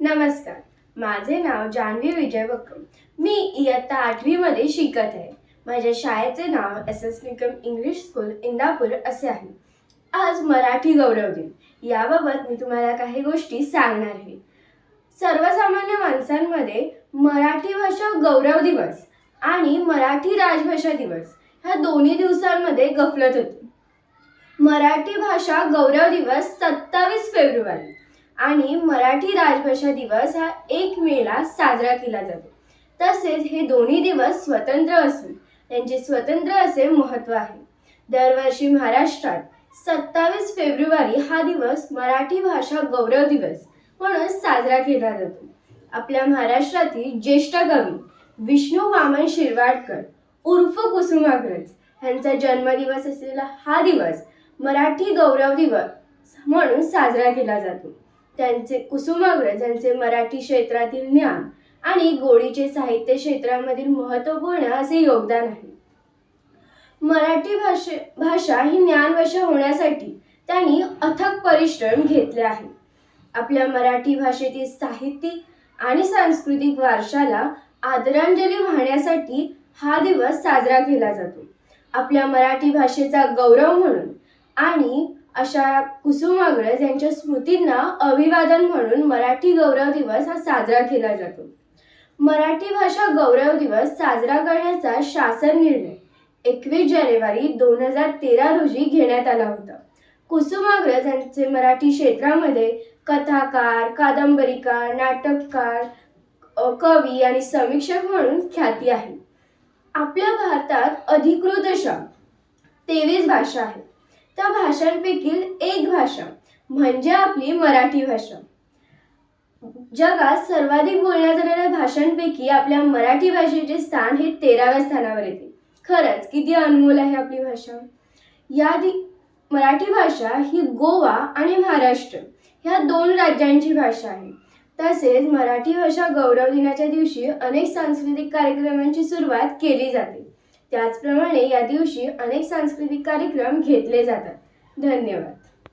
नमस्कार, माझे नाव जान्हवी विजय वक्रम. मी इयत्ता 8वी मध्ये शिकत आहे. माझ्या शाळेचे नाव S Nikam English school Indapur असे आहे. आज मराठी गौरव दिन याबाबत मी तुम्हाला काही गोष्टी सांगणार आहे. सर्वसामान्य माणसांमध्ये मराठी भाषा गौरव दिवस आणि मराठी राजभाषा दिवस ह्या दोन्ही दिवसांमध्ये गफलत होती. मराठी भाषा गौरव दिवस 27 फेब्रुवारी आणि मराठी राजभाषा दिवस हा 1 मेला साजरा केला जातो. तसेच हे दोन्ही दिवस स्वतंत्र असून त्यांचे स्वतंत्र असे महत्त्व आहे. दरवर्षी महाराष्ट्रात 27 फेब्रुवारी हा दिवस मराठी भाषा गौरव दिवस म्हणून साजरा केला जातो. आपल्या महाराष्ट्रातील ज्येष्ठ कवी विष्णू वामन शिरवाडकर उर्फ कुसुमाग्रज यांचा जन्मदिवस असलेला हा दिवस मराठी गौरव दिवस म्हणून साजरा केला जातो. त्यांचे कुसुमाग्रज यांचे मराठी क्षेत्रातील ज्ञान आणि गोडीचे साहित्य क्षेत्रामधील महत्त्वपूर्ण असे योगदान आहे. मराठी भाषा ही ज्ञानभाषा होण्यासाठी त्यांनी अथक परिश्रम घेतले आहे. आपल्या मराठी भाषेतील साहित्यिक आणि सांस्कृतिक वारशाला आदरांजली वाहण्यासाठी हा दिवस साजरा केला जातो. आपल्या मराठी भाषेचा गौरव म्हणून आणि अशा कुसुमाग्रज यांच्या स्मृतींना अभिवादन म्हणून मराठी गौरव दिवस हा साजरा केला जातो. मराठी भाषा गौरव दिवस साजरा करण्याचा शासन निर्णय 21 जानेवारी 2013 रोजी घेण्यात आला होता. कुसुमाग्रज यांचे मराठी क्षेत्रामध्ये कथाकार, कादंबरीकार, नाटककार, कवी आणि समीक्षक म्हणून ख्याती आहे. आपल्या भारतात अधिकृत अशा 23 भाषा आहेत. त्या भाषांपैकी एक भाषा म्हणजे आपली मराठी भाषा. जगात सर्वाधिक बोलल्या जाणाऱ्या भाषांपैकी आपल्या मराठी भाषेचे स्थान हे 13व्या स्थानावर येते. खरंच किती अनमोल आहे आपली भाषा. मराठी भाषा ही गोवा आणि महाराष्ट्र ह्या 2 राज्यांची भाषा आहे. तसेच मराठी भाषा गौरव दिनाच्या दिवशी अनेक सांस्कृतिक कार्यक्रमांची सुरुवात केली जाते. त्याचप्रमाणे या दिवशी अनेक सांस्कृतिक कार्यक्रम घेतले जातात. धन्यवाद.